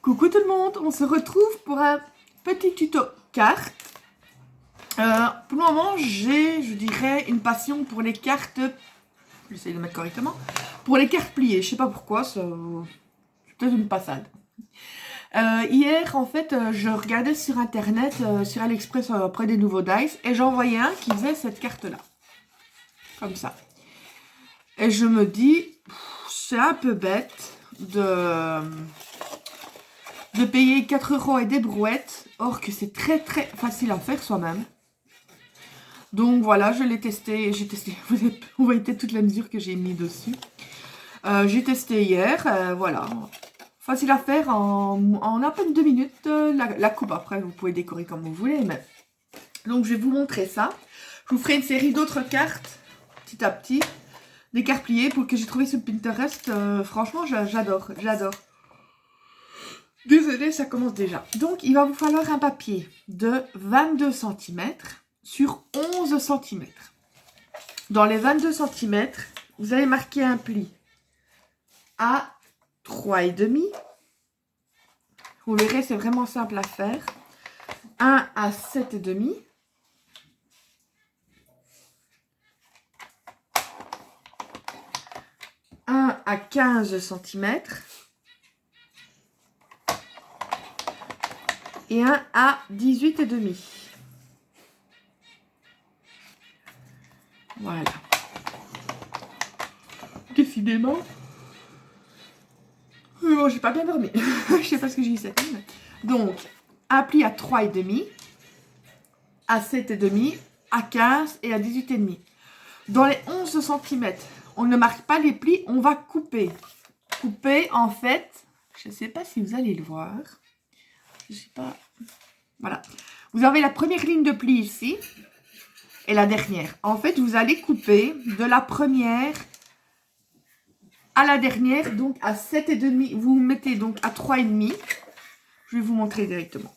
Coucou tout le monde, on se retrouve pour un petit tuto carte. Pour le moment, j'ai, je dirais, une passion pour les cartes. J'essaie de le mettre correctement. Pour les cartes pliées, je sais pas pourquoi, c'est peut-être une passade. Hier, en fait, je regardais sur internet, sur AliExpress, après des nouveaux dice, et j'en voyais un qui faisait cette carte-là. Comme ça. Et je me dis, c'est un peu bête de payer 4 € et des brouettes, or que c'est très facile à faire soi-même. Donc voilà, je l'ai testé, vous voyez toutes les mesures que j'ai mis dessus. J'ai testé hier, voilà. Facile à faire en à peine 2 minutes. La coupe, après, vous pouvez décorer comme vous voulez. Mais... Donc je vais vous montrer ça. Je vous ferai une série d'autres cartes, petit à petit. Des cartes pliées pour que j'ai trouvé sur Pinterest. Franchement, j'adore. Désolée, ça commence déjà. Donc, il va vous falloir un papier de 22 cm sur 11 cm. Dans les 22 cm, vous allez marquer un pli à 3,5. Vous verrez, c'est vraiment simple à faire. Un à 7,5. Un à 15 cm. Et un à 18,5. Voilà. Décidément. Bon, j'ai pas bien dormi. Je sais pas ce que j'ai dit cette nuit. Donc, un pli à 3,5, à 7,5, à 15 et à 18,5. Dans les 11 cm, on ne marque pas les plis, on va couper. Couper, en fait, je ne sais pas si vous allez le voir. Je sais pas. Voilà. Vous avez la première ligne de pli ici et la dernière. En fait, vous allez couper de la première à la dernière, donc à 7,5. Vous vous mettez donc à 3,5. Je vais vous montrer directement.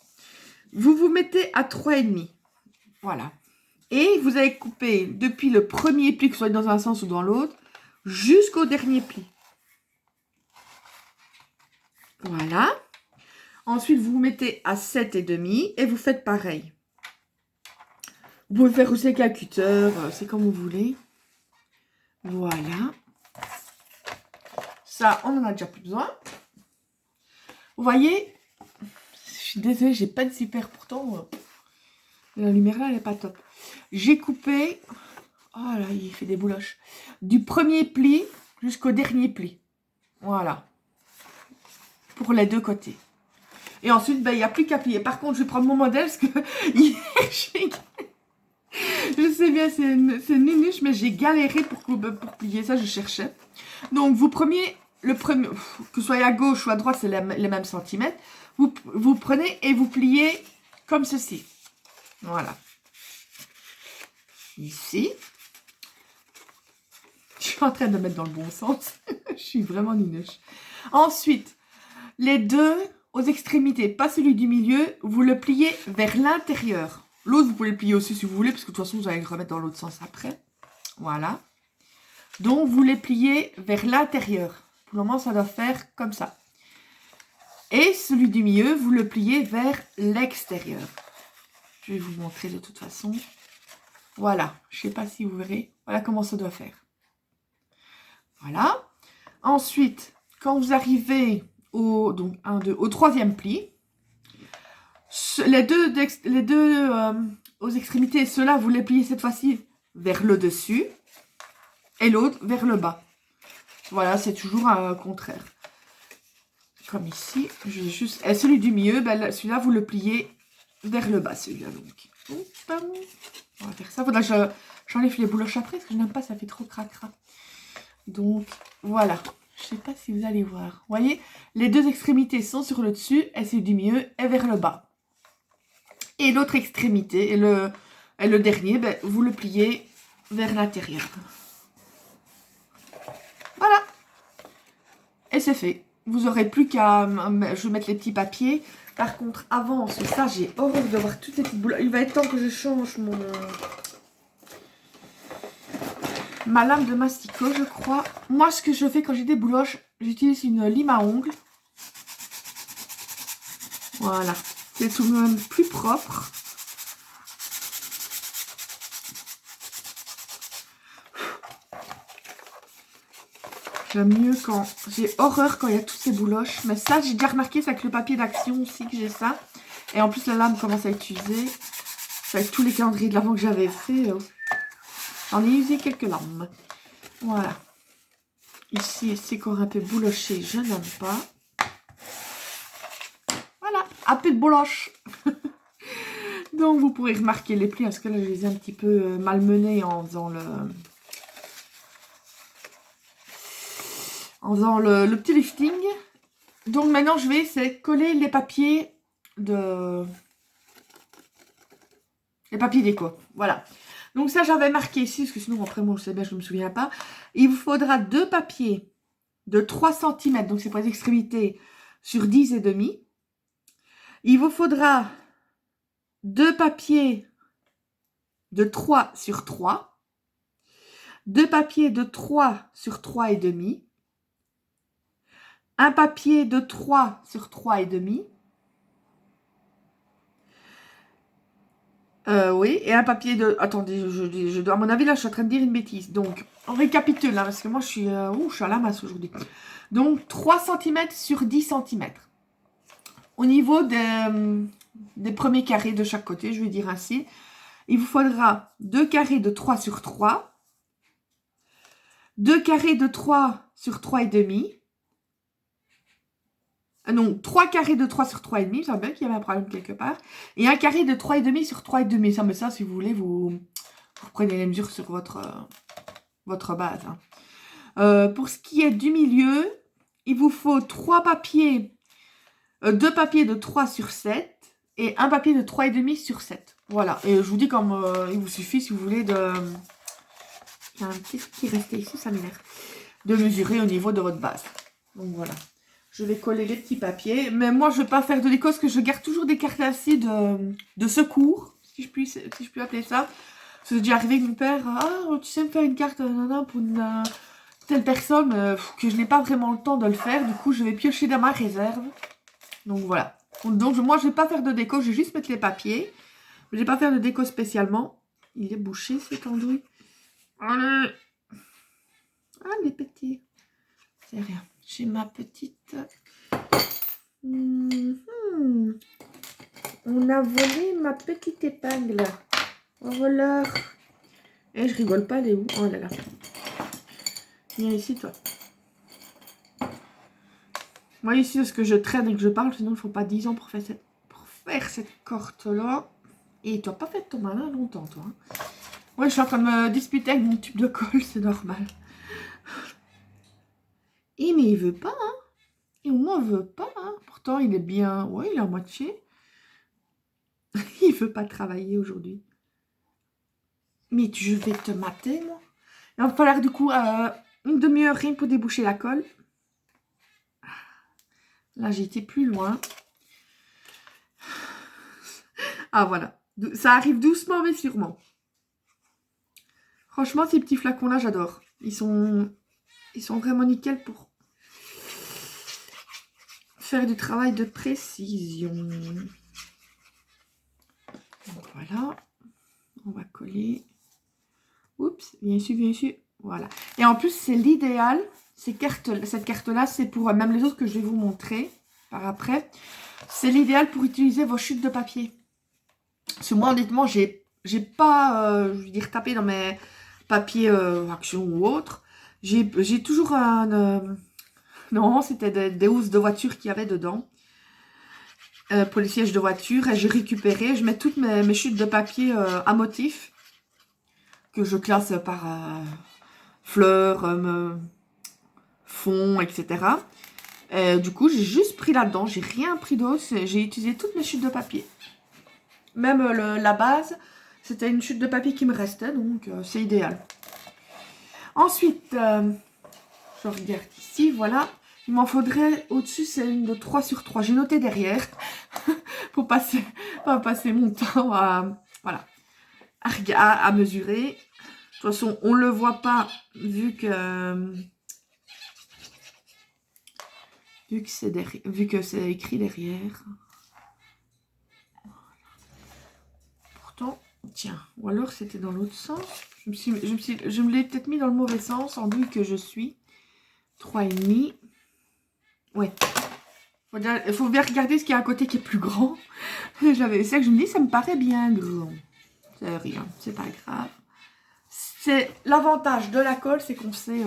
Vous vous mettez à 3,5. Voilà. Et vous allez couper depuis le premier pli, que ce soit dans un sens ou dans l'autre, jusqu'au dernier pli. Voilà. Ensuite, vous vous mettez à 7,5 et vous faites pareil. Vous pouvez faire aussi avec un cutter, c'est comme vous voulez. Voilà. Ça, on en a déjà plus besoin. Vous voyez, je suis désolée, j'ai pas de super pourtant. La lumière là, elle n'est pas top. J'ai coupé, oh là, il fait des bouloches, du premier pli jusqu'au dernier pli. Voilà. Pour les deux côtés. Et ensuite, ben, il n'y a plus qu'à plier. Par contre, je vais prendre mon modèle parce que hier, je sais bien, c'est nunuche, mais j'ai galéré pour plier ça, je cherchais. Donc, vous prenez le premier, que ce soit à gauche ou à droite, c'est les mêmes centimètres. Vous prenez et vous pliez comme ceci. Voilà. Ici. Je suis en train de mettre dans le bon sens. Je suis vraiment nunuche. Ensuite, les deux aux extrémités, pas celui du milieu, vous le pliez vers l'intérieur. L'autre, vous pouvez le plier aussi si vous voulez, parce que de toute façon, vous allez le remettre dans l'autre sens après. Voilà. Donc, vous les pliez vers l'intérieur. Pour le moment, ça doit faire comme ça. Et celui du milieu, vous le pliez vers l'extérieur. Je vais vous montrer de toute façon. Voilà. Je ne sais pas si vous verrez. Voilà comment ça doit faire. Voilà. Ensuite, quand vous arrivez au troisième pli, les deux aux extrémités, ceux-là, vous les pliez cette fois-ci vers le dessus et l'autre vers le bas. Voilà, c'est toujours un contraire. Comme ici, je vais juste... Et celui du milieu, ben, celui-là, vous le pliez vers le bas, celui-là. Donc, on va faire ça. Faudra que j'enlève les bouloches après, parce que je n'aime pas, ça fait trop cracra. Donc, voilà. Je ne sais pas si vous allez voir. Vous voyez, les deux extrémités sont sur le dessus, et celui du milieu est vers le bas. Et l'autre extrémité, et le dernier, ben, vous le pliez vers l'intérieur. Voilà. Et c'est fait. Vous n'aurez plus qu'à... Je vais mettre les petits papiers. Par contre, avant ça, j'ai horreur de voir toutes les petites boules. Il va être temps que je change ma lame de masticot, je crois. Moi, ce que je fais quand j'ai des bouloches, j'utilise une lime à ongles. Voilà, c'est tout de même plus propre. J'aime mieux quand... J'ai horreur quand il y a toutes ces bouloches. Mais ça, j'ai déjà remarqué, c'est avec le papier d'action aussi que j'ai ça. Et en plus, la lame commence à être usée. C'est avec tous les calendriers de l'avant que j'avais fait. J'en ai usé quelques lames. Voilà. Ici, c'est encore un peu bouloché. Je n'aime pas. Voilà, un peu de bouloche. Donc, vous pourrez remarquer les plis. Parce que là, je les ai un petit peu malmenés en faisant le petit lifting. Donc maintenant je vais coller les papiers déco. Voilà. Donc ça j'avais marqué ici, parce que sinon après moi je sais bien, je ne me souviens pas. Il vous faudra 2 papiers de 3 cm, donc c'est pour les extrémités, sur 10 et demi. Il vous faudra 2 papiers de 3 sur 3. 2 papiers de 3 sur 3 et demi. Un papier de 3 sur 3 et demi. Oui, et un papier de... Attendez, je dois... À mon avis, là, je suis en train de dire une bêtise. Donc, on récapitule, là, parce que moi, je suis à la masse aujourd'hui. Donc, 3 cm sur 10 cm. Au niveau des premiers carrés de chaque côté, je vais dire ainsi, il vous faudra 2 carrés de 3 sur 3, 2 carrés de 3 sur 3 et demi. Non, 3 carrés de 3 sur 3 et demi, ça bien qu'il y avait un problème quelque part. Et un carré de 3 et demi sur 3 et demi. Ça, mais ça, si vous voulez, vous prenez les mesures sur votre base. Hein. Pour ce qui est du milieu, il vous faut 3 papiers, 2 papiers de 3 sur 7 et un papier de 3 et demi sur 7. Voilà. Et je vous dis comme il vous suffit, si vous voulez, de... Il y a un petit truc qui restait ici, ça m'énerve. De mesurer au niveau de votre base. Donc voilà. Je vais coller les petits papiers. Mais moi, je ne vais pas faire de déco parce que je garde toujours des cartes ainsi de secours, si je puis appeler ça. C'est déjà arrivé que mon père, tu sais me faire une carte pour une telle personne, que je n'ai pas vraiment le temps de le faire. Du coup, je vais piocher dans ma réserve. Donc voilà. Donc moi, je ne vais pas faire de déco, je vais juste mettre les papiers. Je ne vais pas faire de déco spécialement. Il est bouché cet andouille. Allez. Ah, les petits. C'est rien. J'ai ma petite... On a volé ma petite épingle. Voleur. Et je rigole pas, elle est où? Oh là là. Viens ici, toi. Moi, ici, est-ce que je traîne et que je parle? Sinon, il ne faut pas 10 ans pour faire cette corte-là. Et tu n'as pas fait ton malin longtemps, toi. Hein. Ouais, je suis en train de me disputer avec mon tube de colle, c'est normal. Et mais il veut pas, hein. Et moi, il veut pas, hein. Pourtant, il est bien... Ouais, il est à moitié. Il veut pas travailler aujourd'hui. Mais je vais te mater, moi. Il va falloir, du coup, une demi-heure rien pour déboucher la colle. Là, j'ai été plus loin. Ah, voilà. Ça arrive doucement, mais sûrement. Franchement, ces petits flacons-là, j'adore. Ils sont vraiment nickel pour faire du travail de précision. Donc, voilà. On va coller. Oups, bien sûr, bien sûr. Voilà. Et en plus, c'est l'idéal. Cette carte-là, c'est pour même les autres que je vais vous montrer par après. C'est l'idéal pour utiliser vos chutes de papier. Parce que moi, honnêtement, j'ai pas, je veux dire, tapé dans mes papiers action ou autre. J'ai toujours un... non, c'était des housses de voiture qu'il y avait dedans. Pour les sièges de voiture. Et j'ai récupéré. Je mets toutes mes chutes de papier à motif. Que je classe par fleurs, fond, etc. Du coup, j'ai juste pris là-dedans. J'ai rien pris d'autre. J'ai utilisé toutes mes chutes de papier. Même la base, c'était une chute de papier qui me restait. Donc, c'est idéal. Ensuite, je regarde ici. Voilà. Il m'en faudrait au-dessus, c'est une de 3 sur 3. J'ai noté derrière. Pour pas passer mon temps voilà, à mesurer. De toute façon, on ne le voit pas vu que c'est écrit derrière. pourtant... Tiens, ou alors c'était dans l'autre sens. Je me l'ai peut-être mis dans le mauvais sens, en douille que je suis. 3,5. Ouais. Il faut bien regarder ce qu'il y a à côté qui est plus grand. C'est ça que je me dis, ça me paraît bien grand. C'est rien, c'est pas grave. C'est l'avantage de la colle, c'est qu'on sait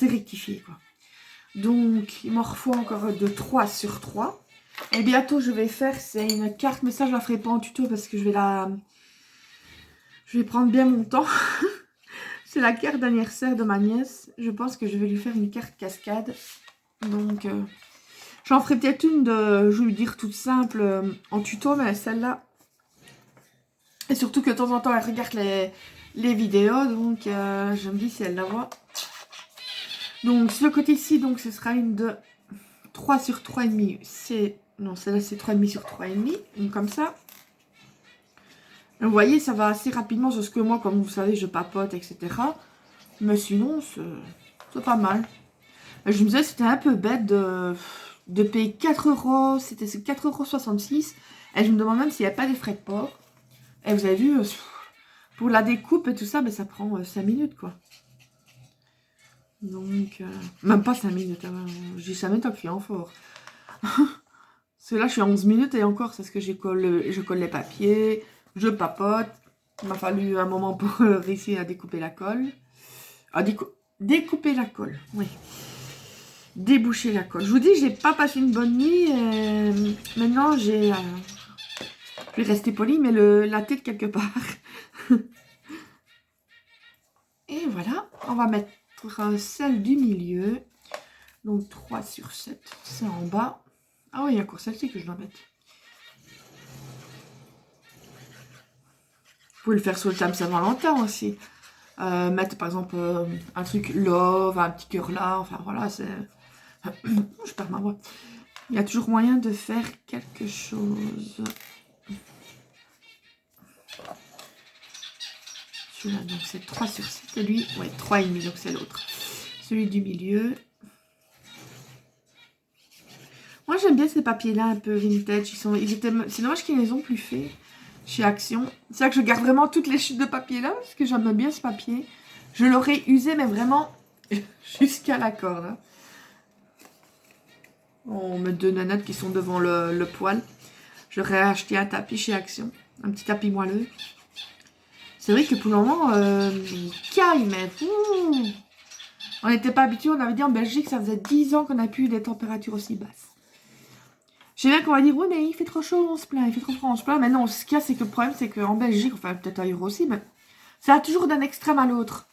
rectifier, quoi. Donc, il m'en refaut encore de 3 sur 3. Et bientôt, je vais faire, c'est une carte, mais ça, je la ferai pas en tuto parce que je vais prendre bien mon temps. C'est la carte d'anniversaire de ma nièce. Je pense que je vais lui faire une carte cascade. Donc, j'en ferai peut-être une je vais lui dire toute simple en tuto, mais celle-là... Et surtout que de temps en temps, elle regarde les vidéos, donc je me dis si elle la voit. Donc, sur le côté ici, donc ce sera une de 3 sur 3,5. Non, celle-là, c'est 3,5 sur 3,5. Donc, comme ça. Vous voyez, ça va assez rapidement, parce que moi, comme vous savez, je papote, etc. Mais sinon, c'est pas mal. Je me disais, c'était un peu bête de payer 4 euros. C'était 4,66 €. Et je me demande même s'il n'y a pas des frais de port. Et vous avez vu, pour la découpe et tout ça, ben, ça prend 5 minutes, quoi. Donc, même pas 5 minutes. Hein, je dis 5 minutes en criant fort. Parce que là, je suis à 11 minutes et encore, c'est ce que je colle les papiers, je papote. Il m'a fallu un moment pour réussir à découper la colle. Découper la colle, oui. Déboucher la colle. Je vous dis, j'ai pas passé une bonne nuit. Maintenant, j'ai... je vais rester polie, mais la tête quelque part. Et voilà, on va mettre celle du milieu. Donc 3 sur 7, c'est en bas. Ah oui, il y a encore celle-ci que je dois mettre. Vous pouvez le faire sur le thème Saint-Valentin aussi. Mettre par exemple un truc love, un petit cœur là. Enfin voilà, c'est... je perds ma voix. Il y a toujours moyen de faire quelque chose. Celui-là, donc c'est 3 sur 7. Et lui, ouais, 3,5, donc c'est l'autre. Celui du milieu. Moi, j'aime bien ces papiers-là, un peu vintage. C'est dommage qu'ils les ont plus fait chez Action. C'est ça que je garde vraiment toutes les chutes de papier-là, parce que j'aime bien ce papier. Je l'aurais usé, mais vraiment jusqu'à la corde. Hein. On met 2 nanates qui sont devant le poêle. J'aurais acheté un tapis chez Action. Un petit tapis moelleux. C'est vrai que pour le moment, il caille, mais... on n'était pas habitué. On avait dit en Belgique, ça faisait 10 ans qu'on n'a plus eu des températures aussi basses. Je sais bien qu'on va dire, oui, mais il fait trop chaud, on se plaint, il fait trop froid, on se plaint. Mais non, ce qu'il y a, c'est que le problème, c'est qu'en Belgique, enfin peut-être ailleurs aussi, mais ça a toujours d'un extrême à l'autre.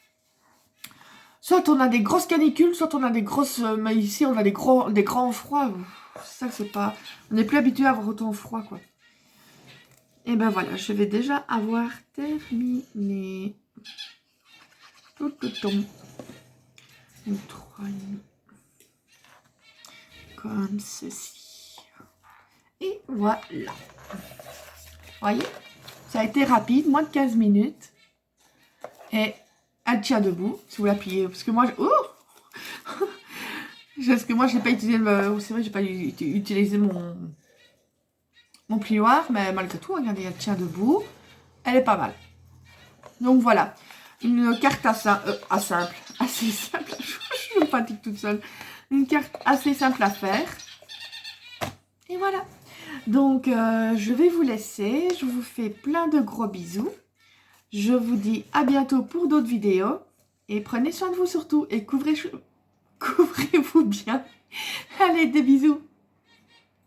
Soit on a des grosses canicules, soit on a des grosses... mais ici, on a des grands froids. C'est ça que c'est pas... On n'est plus habitué à avoir autant froid, quoi. Et ben voilà, je vais déjà avoir terminé. Tout le temps. 3, comme ceci. Et voilà. Vous voyez, ça a été rapide, moins de 15 minutes. Et elle tient debout, si vous l'appuyez. Parce que moi, parce que moi, je n'ai pas utilisé c'est vrai, j'ai pas utilisé mon plioir, mais malgré tout, regardez, elle tient debout. Elle est pas mal. Donc voilà, une carte assez simple. Je me fatigue toute seule. Une carte assez simple à faire. Et voilà. Donc, je vais vous laisser. Je vous fais plein de gros bisous. Je vous dis à bientôt pour d'autres vidéos. Et prenez soin de vous surtout. Et couvrez-vous bien. Allez, des bisous.